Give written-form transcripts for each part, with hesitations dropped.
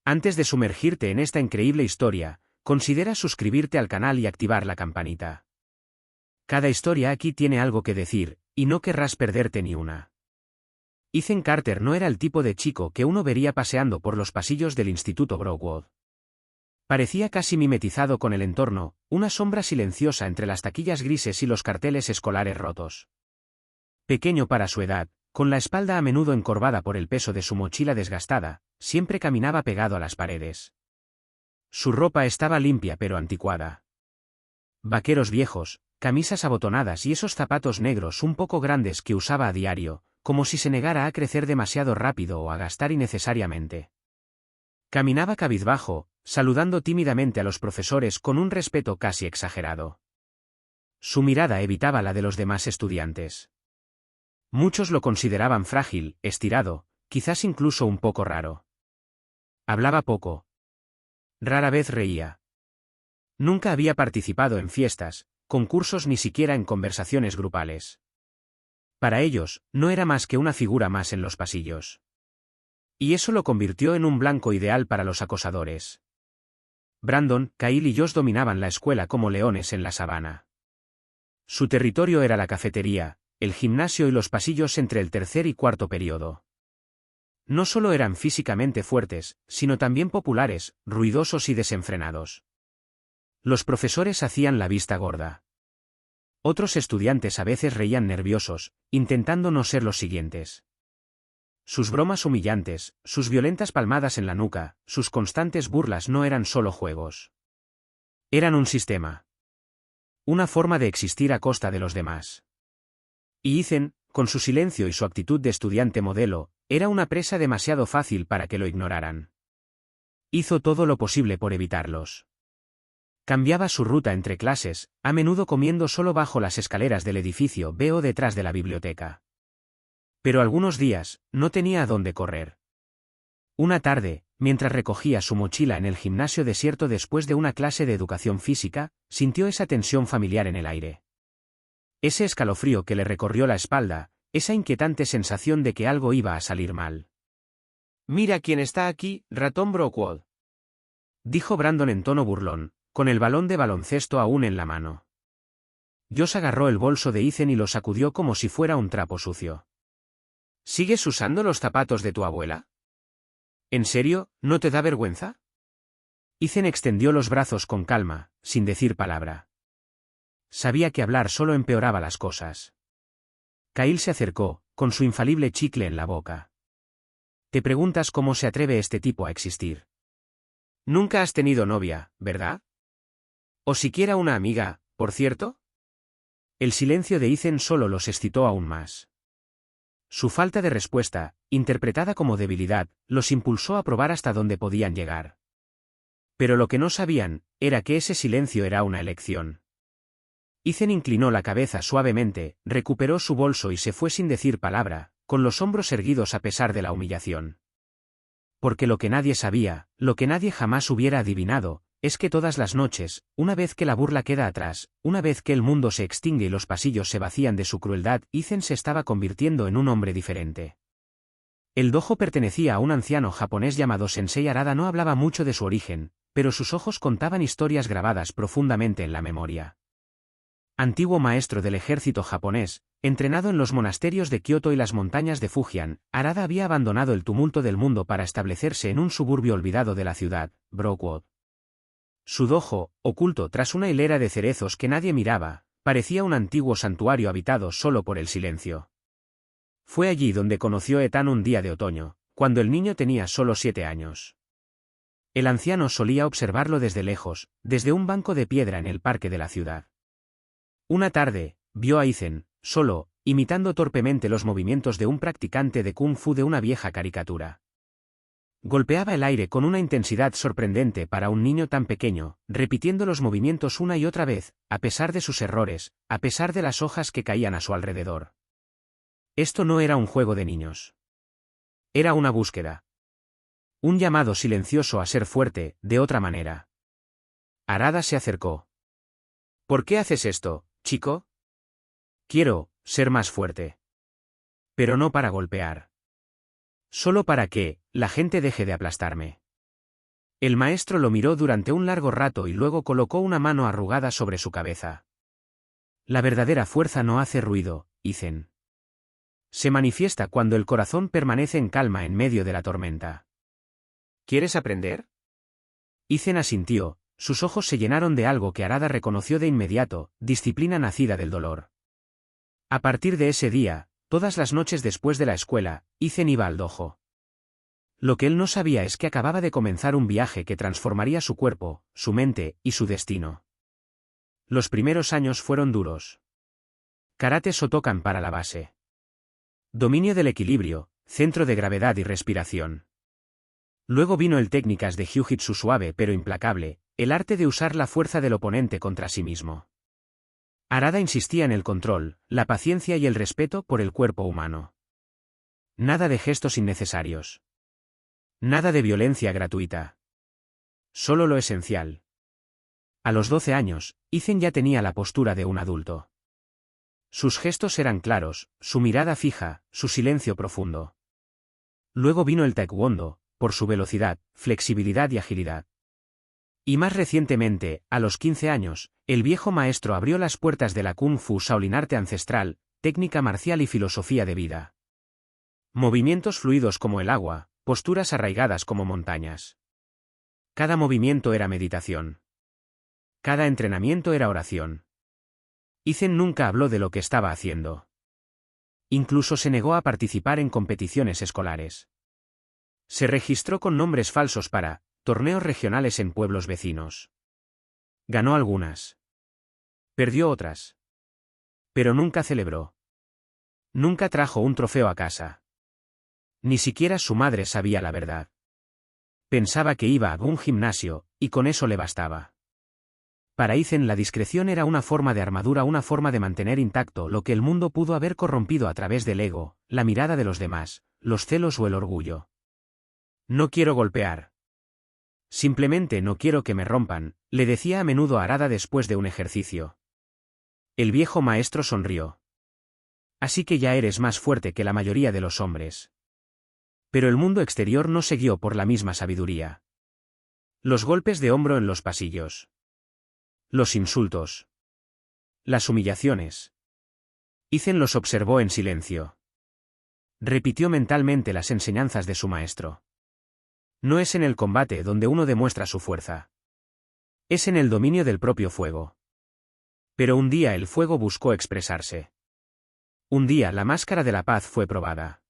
Antes de sumergirte en esta increíble historia, considera suscribirte al canal y activar la campanita. Cada historia aquí tiene algo que decir, y no querrás perderte ni una. Ethan Carter no era el tipo de chico que uno vería paseando por los pasillos del Instituto Brookwood. Parecía casi mimetizado con el entorno, una sombra silenciosa entre las taquillas grises y los carteles escolares rotos. Pequeño para su edad, con la espalda a menudo encorvada por el peso de su mochila desgastada, siempre caminaba pegado a las paredes. Su ropa estaba limpia pero anticuada. Vaqueros viejos, camisas abotonadas y esos zapatos negros un poco grandes que usaba a diario, como si se negara a crecer demasiado rápido o a gastar innecesariamente. Caminaba cabizbajo, saludando tímidamente a los profesores con un respeto casi exagerado. Su mirada evitaba la de los demás estudiantes. Muchos lo consideraban frágil, estirado, quizás incluso un poco raro. Hablaba poco. Rara vez reía. Nunca había participado en fiestas, concursos ni siquiera en conversaciones grupales. Para ellos, no era más que una figura más en los pasillos. Y eso lo convirtió en un blanco ideal para los acosadores. Brandon, Kyle y Josh dominaban la escuela como leones en la sabana. Su territorio era la cafetería, el gimnasio y los pasillos entre el tercer y cuarto período. No solo eran físicamente fuertes, sino también populares, ruidosos y desenfrenados. Los profesores hacían la vista gorda. Otros estudiantes a veces reían nerviosos, intentando no ser los siguientes. Sus bromas humillantes, sus violentas palmadas en la nuca, sus constantes burlas no eran solo juegos. Eran un sistema. Una forma de existir a costa de los demás. Y Ethan, con su silencio y su actitud de estudiante modelo, era una presa demasiado fácil para que lo ignoraran. Hizo todo lo posible por evitarlos. Cambiaba su ruta entre clases, a menudo comiendo solo bajo las escaleras del edificio B o detrás de la biblioteca. Pero algunos días, no tenía a dónde correr. Una tarde, mientras recogía su mochila en el gimnasio desierto después de una clase de educación física, sintió esa tensión familiar en el aire. Ese escalofrío que le recorrió la espalda, esa inquietante sensación de que algo iba a salir mal. «Mira quién está aquí, ratón Brookwood», dijo Brandon en tono burlón, con el balón de baloncesto aún en la mano. Josh agarró el bolso de Ethan y lo sacudió como si fuera un trapo sucio. «¿Sigues usando los zapatos de tu abuela? ¿En serio, no te da vergüenza?» Ethan extendió los brazos con calma, sin decir palabra. Sabía que hablar solo empeoraba las cosas. Kyle se acercó, con su infalible chicle en la boca. «Te preguntas cómo se atreve este tipo a existir. Nunca has tenido novia, ¿verdad? O siquiera una amiga, por cierto». El silencio de Ethan solo los excitó aún más. Su falta de respuesta, interpretada como debilidad, los impulsó a probar hasta dónde podían llegar. Pero lo que no sabían, era que ese silencio era una elección. Ethan inclinó la cabeza suavemente, recuperó su bolso y se fue sin decir palabra, con los hombros erguidos a pesar de la humillación. Porque lo que nadie sabía, lo que nadie jamás hubiera adivinado, es que todas las noches, una vez que la burla queda atrás, una vez que el mundo se extingue y los pasillos se vacían de su crueldad, Ethan se estaba convirtiendo en un hombre diferente. El dojo pertenecía a un anciano japonés llamado Sensei Arada. No hablaba mucho de su origen, pero sus ojos contaban historias grabadas profundamente en la memoria. Antiguo maestro del ejército japonés, entrenado en los monasterios de Kioto y las montañas de Fujian, Arada había abandonado el tumulto del mundo para establecerse en un suburbio olvidado de la ciudad, Brookwood. Su dojo, oculto tras una hilera de cerezos que nadie miraba, parecía un antiguo santuario habitado solo por el silencio. Fue allí donde conoció a Ethan un día de otoño, cuando el niño tenía solo 7 años. El anciano solía observarlo desde lejos, desde un banco de piedra en el parque de la ciudad. Una tarde, vio a Ethan, solo, imitando torpemente los movimientos de un practicante de kung fu de una vieja caricatura. Golpeaba el aire con una intensidad sorprendente para un niño tan pequeño, repitiendo los movimientos una y otra vez, a pesar de sus errores, a pesar de las hojas que caían a su alrededor. Esto no era un juego de niños. Era una búsqueda. Un llamado silencioso a ser fuerte, de otra manera. Arada se acercó. «¿Por qué haces esto, chico?» «Quiero ser más fuerte. Pero no para golpear. Solo para que la gente deje de aplastarme». El maestro lo miró durante un largo rato y luego colocó una mano arrugada sobre su cabeza. La verdadera fuerza no hace ruido, Ethan. Se manifiesta cuando el corazón permanece en calma en medio de la tormenta. ¿Quieres aprender? Ethan asintió, sus ojos se llenaron de algo que Harada reconoció de inmediato, disciplina nacida del dolor. A partir de ese día, todas las noches después de la escuela, Ethan iba al dojo. Lo que él no sabía es que acababa de comenzar un viaje que transformaría su cuerpo, su mente y su destino. Los primeros años fueron duros. Karate Shotokan para la base. Dominio del equilibrio, centro de gravedad y respiración. Luego vino el técnicas de Jiu-Jitsu suave pero implacable, el arte de usar la fuerza del oponente contra sí mismo. Harada insistía en el control, la paciencia y el respeto por el cuerpo humano. Nada de gestos innecesarios. Nada de violencia gratuita. Solo lo esencial. A los 12 años, Ethan ya tenía la postura de un adulto. Sus gestos eran claros, su mirada fija, su silencio profundo. Luego vino el taekwondo, por su velocidad, flexibilidad y agilidad. Y más recientemente, a los 15 años, el viejo maestro abrió las puertas de la Kung Fu Shaolin, arte ancestral, técnica marcial y filosofía de vida. Movimientos fluidos como el agua, posturas arraigadas como montañas. Cada movimiento era meditación. Cada entrenamiento era oración. Ethan nunca habló de lo que estaba haciendo. Incluso se negó a participar en competiciones escolares. Se registró con nombres falsos para torneos regionales en pueblos vecinos. Ganó algunas. Perdió otras. Pero nunca celebró. Nunca trajo un trofeo a casa. Ni siquiera su madre sabía la verdad. Pensaba que iba a un gimnasio, y con eso le bastaba. Para Ethan la discreción era una forma de armadura, una forma de mantener intacto lo que el mundo pudo haber corrompido a través del ego, la mirada de los demás, los celos o el orgullo. No quiero golpear. Simplemente no quiero que me rompan, le decía a menudo a Harada después de un ejercicio. El viejo maestro sonrió. Así que ya eres más fuerte que la mayoría de los hombres. Pero el mundo exterior no se guió por la misma sabiduría. Los golpes de hombro en los pasillos. Los insultos. Las humillaciones. Ethan los observó en silencio. Repitió mentalmente las enseñanzas de su maestro. No es en el combate donde uno demuestra su fuerza. Es en el dominio del propio fuego. Pero un día el fuego buscó expresarse. Un día la máscara de la paz fue probada.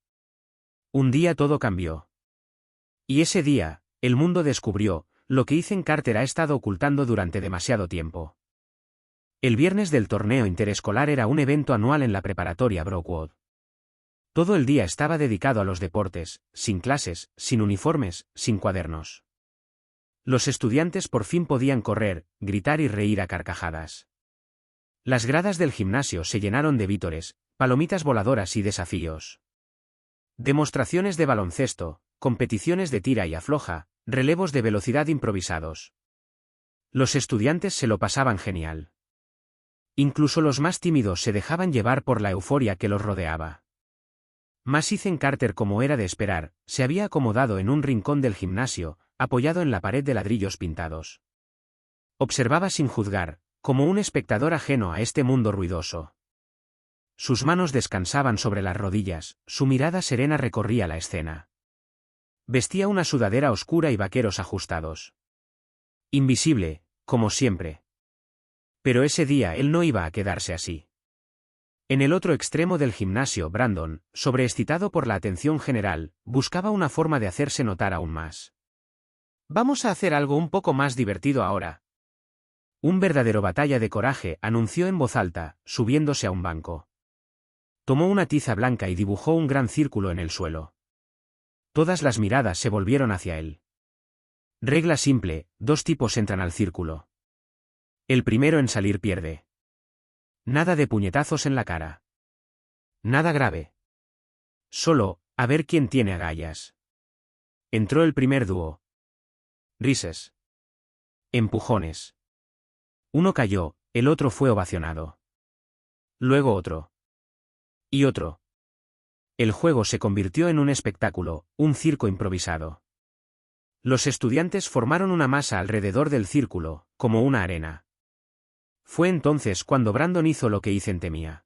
Un día todo cambió. Y ese día, el mundo descubrió lo que Ethan Carter ha estado ocultando durante demasiado tiempo. El viernes del torneo interescolar era un evento anual en la preparatoria Brookwood. Todo el día estaba dedicado a los deportes, sin clases, sin uniformes, sin cuadernos. Los estudiantes por fin podían correr, gritar y reír a carcajadas. Las gradas del gimnasio se llenaron de vítores, palomitas voladoras y desafíos. Demostraciones de baloncesto, competiciones de tira y afloja, relevos de velocidad improvisados. Los estudiantes se lo pasaban genial. Incluso los más tímidos se dejaban llevar por la euforia que los rodeaba. Mas Ethan Carter, como era de esperar, se había acomodado en un rincón del gimnasio, apoyado en la pared de ladrillos pintados. Observaba sin juzgar, como un espectador ajeno a este mundo ruidoso. Sus manos descansaban sobre las rodillas, su mirada serena recorría la escena. Vestía una sudadera oscura y vaqueros ajustados. Invisible, como siempre. Pero ese día él no iba a quedarse así. En el otro extremo del gimnasio, Brandon, sobreexcitado por la atención general, buscaba una forma de hacerse notar aún más. «Vamos a hacer algo un poco más divertido ahora». Un verdadero batalla de coraje, anunció en voz alta, subiéndose a un banco. Tomó una tiza blanca y dibujó un gran círculo en el suelo. Todas las miradas se volvieron hacia él. Regla simple, 2 tipos entran al círculo. El primero en salir pierde. Nada de puñetazos en la cara. Nada grave. Solo, a ver quién tiene agallas. Entró el primer dúo. Risas. Empujones. Uno cayó, el otro fue ovacionado. Luego otro. Y otro. El juego se convirtió en un espectáculo, un circo improvisado. Los estudiantes formaron una masa alrededor del círculo, como una arena. Fue entonces cuando Brandon hizo lo que Ethan temía.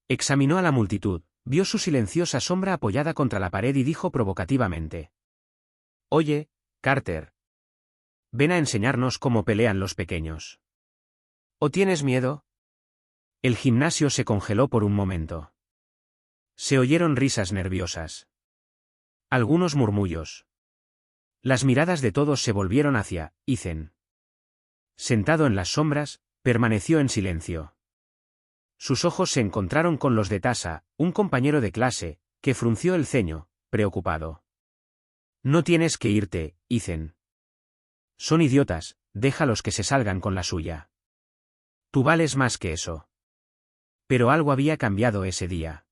Examinó a la multitud, vio su silenciosa sombra apoyada contra la pared y dijo provocativamente: «Oye, Carter. Ven a enseñarnos cómo pelean los pequeños». «¿O tienes miedo?». El gimnasio se congeló por un momento. Se oyeron risas nerviosas. Algunos murmullos. Las miradas de todos se volvieron hacia Ethan. Sentado en las sombras, permaneció en silencio. Sus ojos se encontraron con los de Tasa, un compañero de clase, que frunció el ceño, preocupado. «No tienes que irte, Ethan. Son idiotas, déjalos que se salgan con la suya. Tú vales más que eso». Pero algo había cambiado ese día.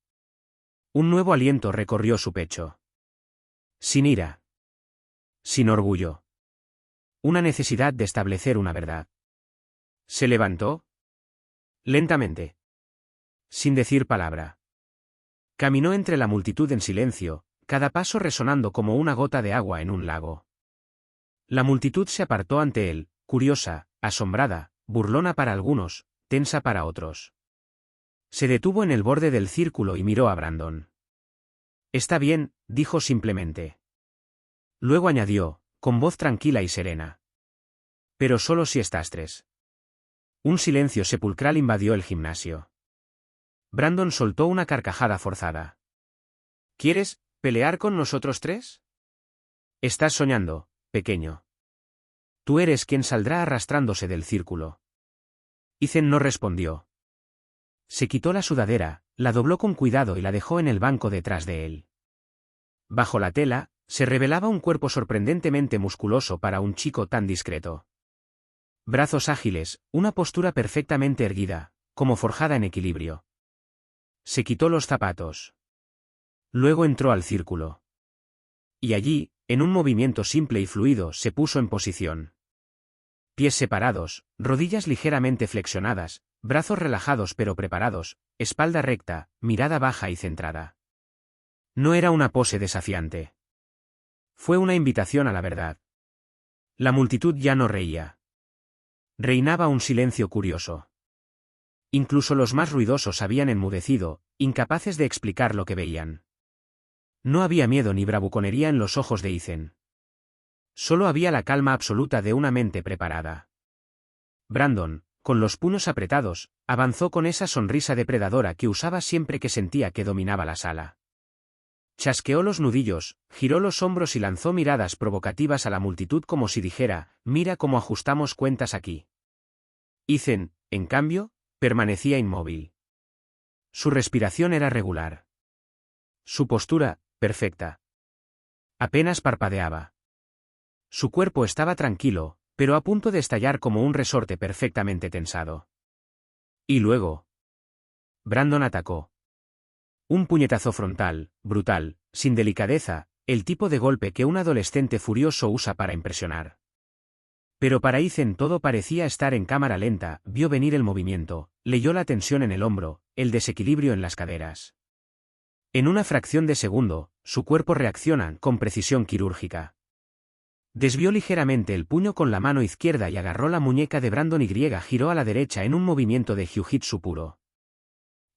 Un nuevo aliento recorrió su pecho. Sin ira. Sin orgullo. Una necesidad de establecer una verdad. Se levantó. Lentamente. Sin decir palabra. Caminó entre la multitud en silencio, cada paso resonando como una gota de agua en un lago. La multitud se apartó ante él, curiosa, asombrada, burlona para algunos, tensa para otros. Se detuvo en el borde del círculo y miró a Brandon. «Está bien», dijo simplemente. Luego añadió, con voz tranquila y serena: «Pero solo si estás tres». Un silencio sepulcral invadió el gimnasio. Brandon soltó una carcajada forzada. «¿Quieres pelear con nosotros tres? Estás soñando, pequeño. Tú eres quien saldrá arrastrándose del círculo». Ethan no respondió. Se quitó la sudadera, la dobló con cuidado y la dejó en el banco detrás de él. Bajo la tela, se revelaba un cuerpo sorprendentemente musculoso para un chico tan discreto. Brazos ágiles, una postura perfectamente erguida, como forjada en equilibrio. Se quitó los zapatos. Luego entró al círculo. Y allí, en un movimiento simple y fluido, se puso en posición. Pies separados, rodillas ligeramente flexionadas, brazos relajados pero preparados, espalda recta, mirada baja y centrada. No era una pose desafiante. Fue una invitación a la verdad. La multitud ya no reía. Reinaba un silencio curioso. Incluso los más ruidosos habían enmudecido, incapaces de explicar lo que veían. No había miedo ni bravuconería en los ojos de Ethan. Solo había la calma absoluta de una mente preparada. Brandon, con los puños apretados, avanzó con esa sonrisa depredadora que usaba siempre que sentía que dominaba la sala. Chasqueó los nudillos, giró los hombros y lanzó miradas provocativas a la multitud como si dijera: «Mira cómo ajustamos cuentas aquí». Ethan, en cambio, permanecía inmóvil. Su respiración era regular. Su postura, perfecta. Apenas parpadeaba. Su cuerpo estaba tranquilo, pero a punto de estallar como un resorte perfectamente tensado. Y luego, Brandon atacó. Un puñetazo frontal, brutal, sin delicadeza, el tipo de golpe que un adolescente furioso usa para impresionar. Pero para Ethan todo parecía estar en cámara lenta, vio venir el movimiento, leyó la tensión en el hombro, el desequilibrio en las caderas. En una fracción de segundo, su cuerpo reacciona con precisión quirúrgica. Desvió ligeramente el puño con la mano izquierda y agarró la muñeca de Brandon y giró a la derecha en un movimiento de jiu-jitsu puro.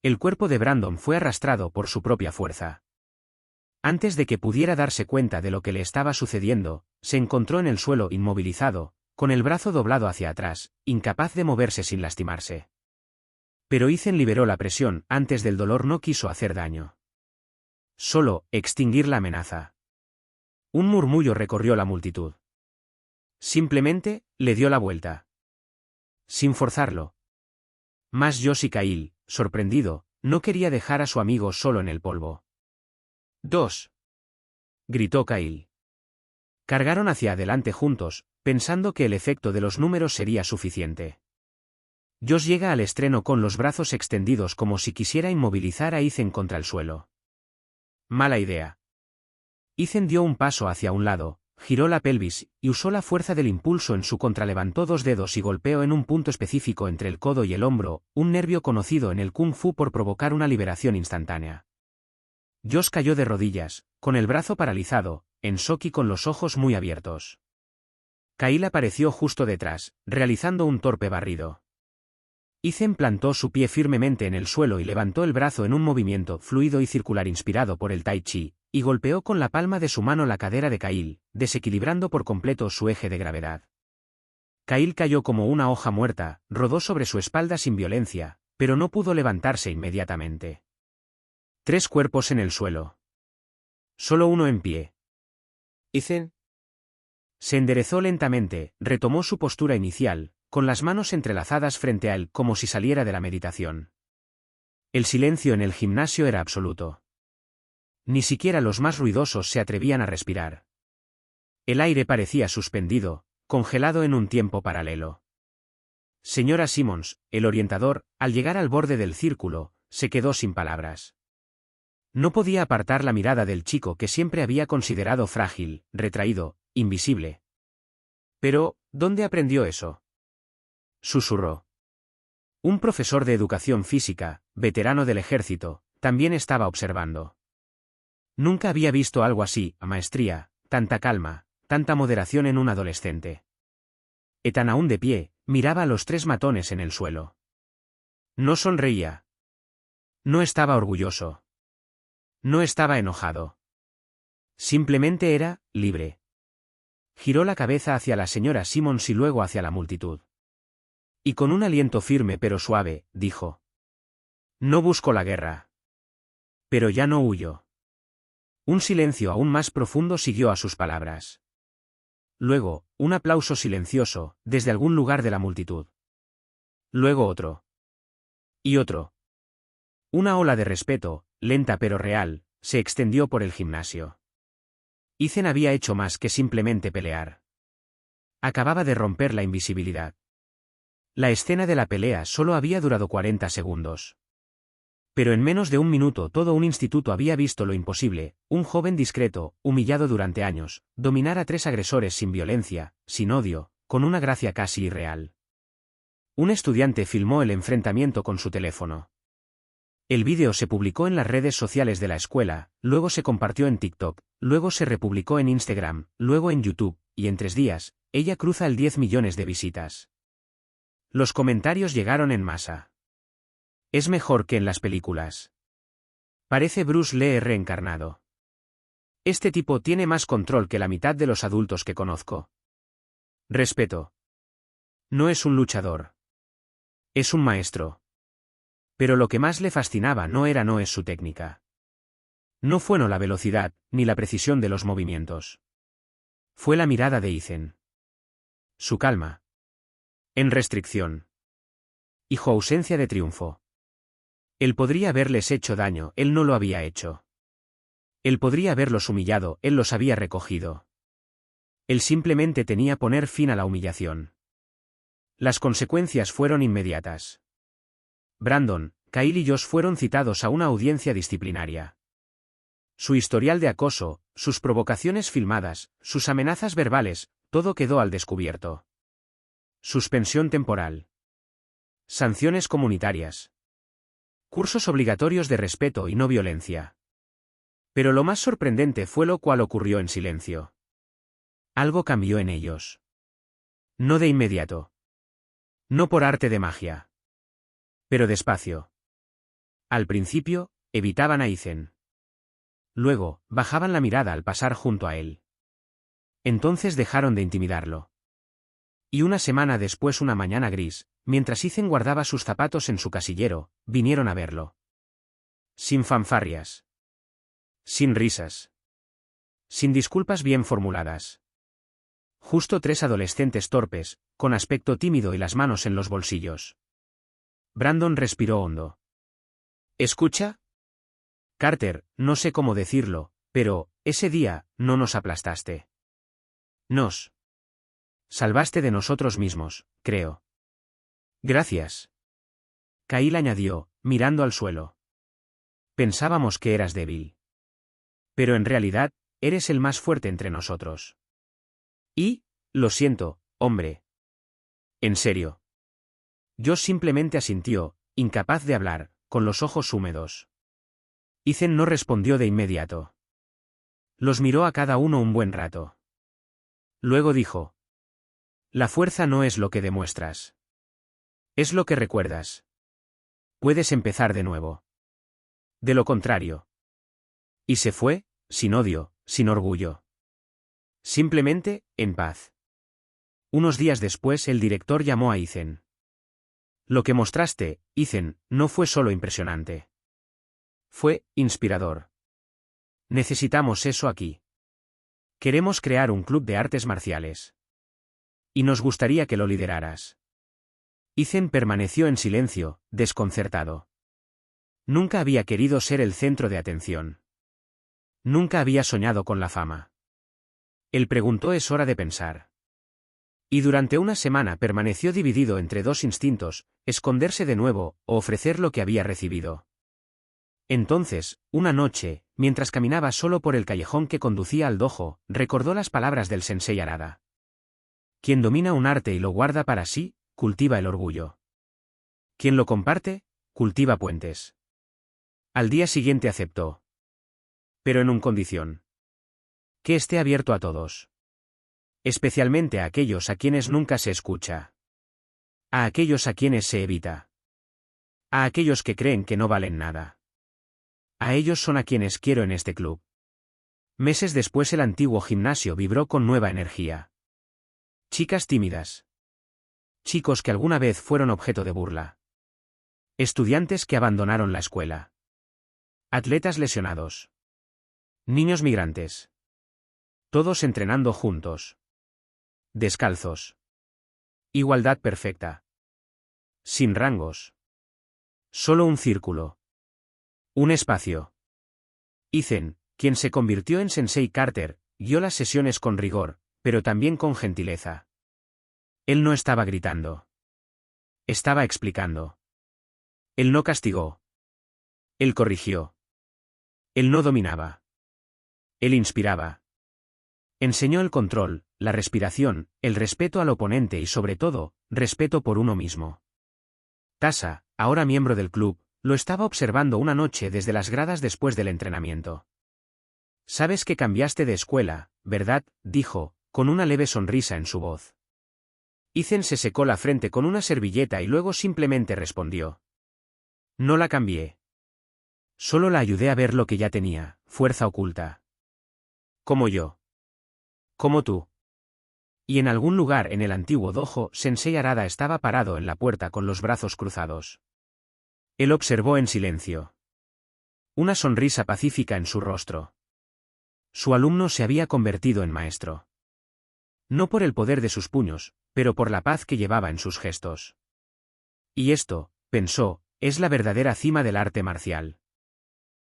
El cuerpo de Brandon fue arrastrado por su propia fuerza. Antes de que pudiera darse cuenta de lo que le estaba sucediendo, se encontró en el suelo inmovilizado, con el brazo doblado hacia atrás, incapaz de moverse sin lastimarse. Pero Ethan liberó la presión, antes del dolor no quiso hacer daño. Solo extinguir la amenaza. Un murmullo recorrió la multitud. Simplemente, le dio la vuelta. Sin forzarlo. Mas Josh y Kyle, sorprendido, no quería dejar a su amigo solo en el polvo. «¡Dos!», gritó Kyle. Cargaron hacia adelante juntos, pensando que el efecto de los números sería suficiente. Josh llega al estreno con los brazos extendidos como si quisiera inmovilizar a Ethan contra el suelo. Mala idea. Ethan dio un paso hacia un lado, giró la pelvis, y usó la fuerza del impulso en su contra. Levantó dos dedos y golpeó en un punto específico entre el codo y el hombro, un nervio conocido en el kung fu por provocar una liberación instantánea. Josh cayó de rodillas, con el brazo paralizado, en shock y con los ojos muy abiertos. Kyle apareció justo detrás, realizando un torpe barrido. Ethan plantó su pie firmemente en el suelo y levantó el brazo en un movimiento fluido y circular inspirado por el Tai Chi, y golpeó con la palma de su mano la cadera de Kyle, desequilibrando por completo su eje de gravedad. Kyle cayó como una hoja muerta, rodó sobre su espalda sin violencia, pero no pudo levantarse inmediatamente. 3 cuerpos en el suelo. Solo uno en pie. Ethan. Se enderezó lentamente, retomó su postura inicial, con las manos entrelazadas frente a él como si saliera de la meditación. El silencio en el gimnasio era absoluto. Ni siquiera los más ruidosos se atrevían a respirar. El aire parecía suspendido, congelado en un tiempo paralelo. Señora Simmons, el orientador, al llegar al borde del círculo, se quedó sin palabras. No podía apartar la mirada del chico que siempre había considerado frágil, retraído, invisible. Pero, ¿dónde aprendió eso? Susurró. Un profesor de educación física, veterano del ejército, también estaba observando. Nunca había visto algo así, maestría, tanta calma, tanta moderación en un adolescente. Ethan, aún de pie, miraba a los 3 matones en el suelo. No sonreía. No estaba orgulloso. No estaba enojado. Simplemente era libre. Giró la cabeza hacia la señora Simmons y luego hacia la multitud. Y con un aliento firme pero suave, dijo: No busco la guerra. Pero ya no huyo. Un silencio aún más profundo siguió a sus palabras. Luego, un aplauso silencioso, desde algún lugar de la multitud. Luego otro. Y otro. Una ola de respeto, lenta pero real, se extendió por el gimnasio. Ethan había hecho más que simplemente pelear. Acababa de romper la invisibilidad. La escena de la pelea solo había durado 40 segundos. Pero en menos de un minuto todo un instituto había visto lo imposible: un joven discreto, humillado durante años, dominar a 3 agresores sin violencia, sin odio, con una gracia casi irreal. Un estudiante filmó el enfrentamiento con su teléfono. El vídeo se publicó en las redes sociales de la escuela, luego se compartió en TikTok, luego se republicó en Instagram, luego en YouTube, y en 3 días, ella cruza el 10 millones de visitas. Los comentarios llegaron en masa. Es mejor que en las películas. Parece Bruce Lee reencarnado. Este tipo tiene más control que la mitad de los adultos que conozco. Respeto. No es un luchador. Es un maestro. Pero lo que más le fascinaba no es su técnica. No fue la velocidad, ni la precisión de los movimientos. Fue la mirada de Ethan. Su calma. En restricción. Y su ausencia de triunfo. Él podría haberles hecho daño, él no lo había hecho. Él podría haberlos humillado, él los había recogido. Él simplemente tenía que poner fin a la humillación. Las consecuencias fueron inmediatas. Brandon, Kyle y Josh fueron citados a una audiencia disciplinaria. Su historial de acoso, sus provocaciones filmadas, sus amenazas verbales, todo quedó al descubierto. Suspensión temporal. Sanciones comunitarias. Cursos obligatorios de respeto y no violencia. Pero lo más sorprendente fue lo cual ocurrió en silencio. Algo cambió en ellos. No de inmediato. No por arte de magia. Pero despacio. Al principio, evitaban a Ethan. Luego, bajaban la mirada al pasar junto a él. Entonces dejaron de intimidarlo. Y una semana después, una mañana gris, mientras Ethan guardaba sus zapatos en su casillero, vinieron a verlo. Sin fanfarrias. Sin risas. Sin disculpas bien formuladas. Justo 3 adolescentes torpes, con aspecto tímido y las manos en los bolsillos. Brandon respiró hondo. ¿Escucha? Carter, no sé cómo decirlo, pero, ese día, no nos aplastaste. Nos salvaste de nosotros mismos, creo. Gracias. Kyle añadió, mirando al suelo. Pensábamos que eras débil. Pero en realidad, eres el más fuerte entre nosotros. Y, lo siento, hombre. En serio. Josh simplemente asintió, incapaz de hablar, con los ojos húmedos. Ethan no respondió de inmediato. Los miró a cada uno un buen rato. Luego dijo: la fuerza no es lo que demuestras. Es lo que recuerdas. Puedes empezar de nuevo. De lo contrario. Y se fue, sin odio, sin orgullo. Simplemente, en paz. Unos días después el director llamó a Ethan. Lo que mostraste, Ethan, no fue solo impresionante. Fue inspirador. Necesitamos eso aquí. Queremos crear un club de artes marciales. Y nos gustaría que lo lideraras. Ethan permaneció en silencio, desconcertado. Nunca había querido ser el centro de atención. Nunca había soñado con la fama. Él preguntó: es hora de pensar. Y durante una semana permaneció dividido entre dos instintos: esconderse de nuevo, o ofrecer lo que había recibido. Entonces, una noche, mientras caminaba solo por el callejón que conducía al dojo, recordó las palabras del sensei Harada. Quien domina un arte y lo guarda para sí, cultiva el orgullo. Quien lo comparte, cultiva puentes. Al día siguiente aceptó. Pero en una condición. Que esté abierto a todos. Especialmente a aquellos a quienes nunca se escucha. A aquellos a quienes se evita. A aquellos que creen que no valen nada. A ellos son a quienes quiero en este club. Meses después el antiguo gimnasio vibró con nueva energía. Chicas tímidas. Chicos que alguna vez fueron objeto de burla. Estudiantes que abandonaron la escuela. Atletas lesionados. Niños migrantes. Todos entrenando juntos. Descalzos. Igualdad perfecta. Sin rangos. Solo un círculo. Un espacio. Ethan, quien se convirtió en Sensei Carter, guió las sesiones con rigor, pero también con gentileza. Él no estaba gritando. Estaba explicando. Él no castigó. Él corrigió. Él no dominaba. Él inspiraba. Enseñó el control, la respiración, el respeto al oponente y sobre todo, respeto por uno mismo. Tasa, ahora miembro del club, lo estaba observando una noche desde las gradas después del entrenamiento. Sabes que cambiaste de escuela, ¿verdad?, dijo, con una leve sonrisa en su voz. Ethan se secó la frente con una servilleta y luego simplemente respondió. No la cambié. Solo la ayudé a ver lo que ya tenía, fuerza oculta. Como yo. Como tú. Y en algún lugar en el antiguo dojo, Sensei Harada estaba parado en la puerta con los brazos cruzados. Él observó en silencio. Una sonrisa pacífica en su rostro. Su alumno se había convertido en maestro. No por el poder de sus puños, pero por la paz que llevaba en sus gestos. Y esto, pensó, es la verdadera cima del arte marcial.